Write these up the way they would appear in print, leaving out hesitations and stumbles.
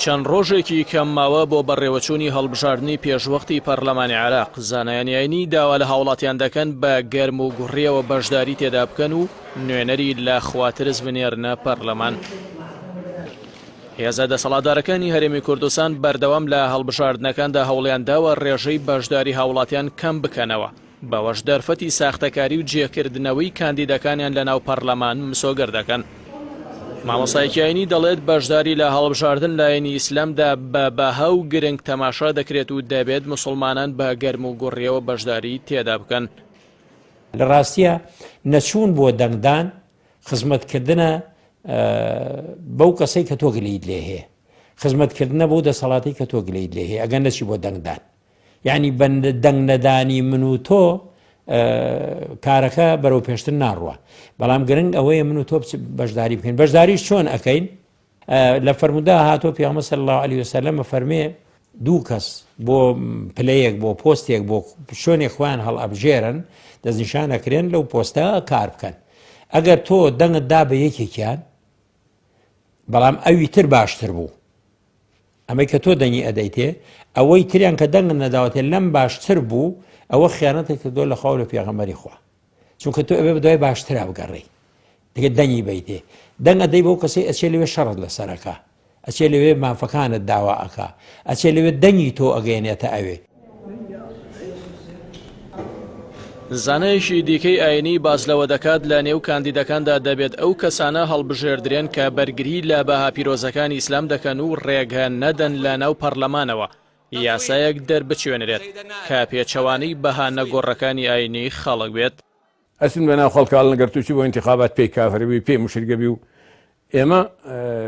چەند ڕۆژێکی کەمماوە بۆ بەڕێوەچوونی هەڵبژاردننی پێشوەختی پەرلەمانی عێراق زانایانیانی داوا لە هاوڵاتیان دەکەن بە گەرم و گوڕیەوە بەشداری تێدا بکەن و نوێنەری لە خواترز بنێرنە پەرلەمان. هێزە دەسەڵاتدارەکانی هەرێمی کوردستان بەردەوام لە هەڵبژاردنەکاندا هەوڵیانداوە ڕێژەی بەشداری هاوڵاتیان کەم بکەنەوە، بەوەش دەرفەتی ساختەکاری و جێکردنەوەی کاندیدەکانیان لە ناو پەرلەمان مسۆگەر دەکەن. مامۆستایەکی ئاینی دەڵێت بەشداری لە هەڵبژاردن لایەنی ئیسلامدا بە بەها و گرنگ تەماشا دەکرێت و دەبێت موسڵمانان بە گەرم و گوڕیەوە بەشداری تێدا بکەن. لە ڕاستیە نەچوون بۆ دەنگدان خزمەتکردنە بەو کەسەی کە تۆ گلەیت لێ هەیە، خزمەتکردنە بەو دەسەڵاتی کە تۆ گلەیت لێ هەیە، ئەگەر نەچی بۆ دەنگدان. یعنی بە دەنگ نەدانی من و تۆ کارەکە بەرەو پێشتر ناڕوە، بەڵام گرنگ ئەوەیە من و تۆ بەشداری بکەین. بەشداریش چۆن ئەەکەین؟ لە فەرمودا هاتۆ پێغەمبەر صلی الله علیه وسلم فەرمێ دوو کەس بۆ پلەیەک بۆ پۆستێک بۆ شوێنێک خۆیان هەڵئەبژێرن دەستنیشان ئەکرێن لەو پۆستە کار بکەن. ئەگەر تۆ دەنگت دا بە یەکێکیان بەڵام ئەوی تر باشتر بوو، ئەمەی کە تۆ دەنگی ئەدەیتێ ئەوەی تریان کە دەنگت نەداوەتێ لەم باشتر بوو، ئەوە خیانەتێک کردۆ لە خاو لە پێغەمبەری خوا، چونکە تۆ ئەوێ بەدوای باشترا بگەڕێ دەگە دەنگی بیتێ. دەنگ ئەدەی بەو کەسەی ئەچێ لەوێ شەڕت لەسەرەکە، ئەچێ لەوێ مافەکانت داوا ئەکا، ئەچێ لەوێ دەنگی تۆ ئەگەێنێتە ئەوێ. زانایشی دیکەی ئاینی باز لەوە دەکات لە نێو کاندیدەکاندا دەبێت ئەو کەسانە هەڵبژێردرێن کە بەرگری لە بەها پیرۆزەکانی ئیسلام دەکەن و ڕێگە نەدەن لە ناو پەرلەمانەوە یاسایەک دەربچێنرێت کە پێچەوانەی بەها نەگۆڕەکانی ئاینی خەڵک بێت. ئەسن بەناو خەڵکاڵ نەگەر تووشی بۆ ئینتیخابات پێی کافربی پێی مشرگەبی و ئێمە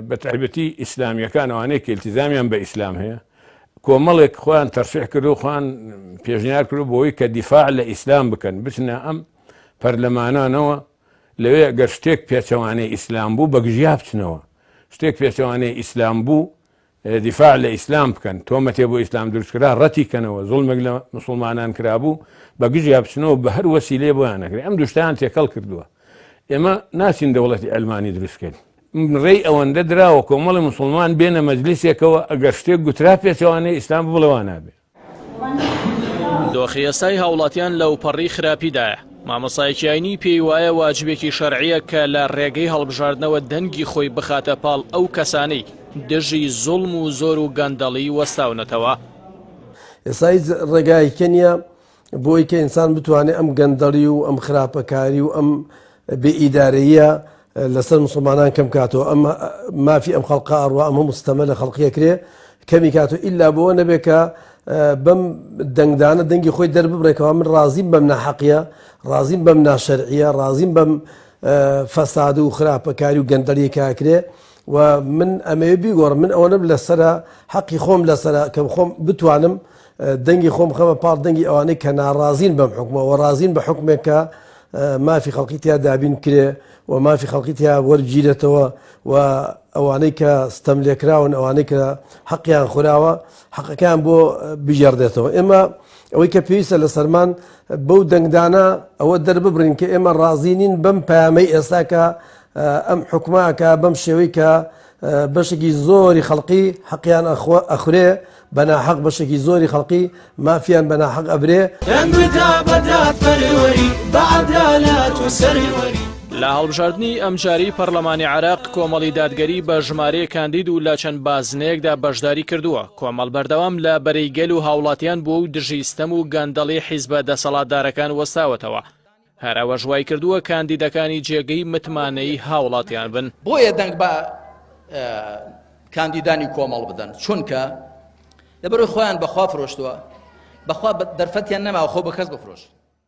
بە تایبەتی ئیسلامیەکان ئەوانەیە کە ئیلتیزامیان بە ئیسلام هەیە کۆمەڵێک خۆیان تەرشیح کردو خۆیان پێشنیار کردو بۆی کە دیفاع لە ئیسلام بکەن بچنە ئەم پەرلەمانانەوە لەوێ گەر شتێک پێچەوانەی ئیسلام بوو بەگژیا بچنەوە، شتێک پێچەوانەی ئیسلام بوو دیفاع لە ئیسلام بکەن، تۆمەتێ بۆ ئیسلام دروستکرا ڕەتی کەنەوە، زوڵمێک لە موسڵمانان کرابوو بەگژیا بچنەوە بە هەر وەسیلێ بۆیان نەکرێت. ئەم دوشتیان تێکەڵ کردووە. ئێمە ناچین دەوڵەتی ئەلمانی دروستکەین. ڕێی ئەوەندە دراوە کۆمەڵی موسڵمان بێنە مەجلیسێکەوە ئەگەر شتێک گوترا پێچەوانەی ئیسلام بڵەوە نابێت. دۆخیەسای هاوڵاتیان لەو پەڕی خراپیدایە. مامۆستایەکی ئاینی پێی وایە واجبێکی شەرعیە کە لە ڕێگەی هەڵبژاردنەوە دەنگی خۆی بخاتە پاڵ ئەو کەسانەی دژی زوڵم و زۆر و گەندەڵی وەستاونەتەوە. ئێسای ڕێگایکەنیە بۆی کە ئینسان بتوانێت ئەم گەندەڵی و ئەم خراپەکاری و ئەم بێئیدارەیە لەسەر مسلمانان کەم کاتەوە. ئەم مافی ئەم خەڵقە ئەڕوا ئەمە مستەمە لە خەڵقیەکرێ کەمی کاتەوە ئیلا بۆەوە نەبێت کە بەم دەنگدانە دەنگی خۆی دەرببڕێکەوە من ڕازیم بەم ناحەقیە، ڕازیم بەم ناشەرعیە، ڕازیم بەم فەساد و خراپەکاری و گەندەڵی کاکرێ و من ئەمەوێ بیگۆڕم من ئەوە نەب لەسرە حەقی خۆم لەسرە کە خۆم بتوانم دەنگی خۆم خەمە پاڵ دەنگی ئەوانەی کە ناڕازین بەم حکومە و ڕازین بە حکومێک کە مافی خەڵقی تیا دابین کرێ و مافی خەڵقی تیا وەرگیرێتەوە و ئەوانەی کە ستەم لێکراون ئەوانەی کە حەقیان خوراوە حەقەکان بۆ بژێردێتەوە. ئێمە ئەوەی کە پێویستە لە سەرمان بەو دەنگدانە ئەوە دەرببڕین کە ئێمە ڕازینین بەم پامەی ئێستا کە ئەم حکوماکە بەم شێوەی کە بەشێکی زۆری خەڵقی حەقیان ئەخورێ بەناحەق بەشێکی زۆری خەڵقی مافیان بەناحەق ئەبرێ. لە هەڵبژاردننی ئەمجاری پەرلەمانی عێراق کۆمەڵی دادگەری بە ژمارەیە کاندید و لە چەند بازنەیەکدا بەشداری کردووە. کۆمەڵ بەردەوام لە بەرەیگەل و هاوڵاتیان بۆ و دژیستەم و گەندەڵی حیزبە دەسەڵاتدارەکان وەستاوەتەوە. هەرەوە ژوای کردووە کاندیدەکانی جێگەی متمانەی هاوڵاتیان بن. بۆیە دەنگ بە کاندیدانی کۆمەڵ بدەن چونکە لەبەرەوەی خۆیان بەخوا فرۆشتووە، بەخوا دەرفەتیان نەماوە خۆ بە کەس بفرۆشت.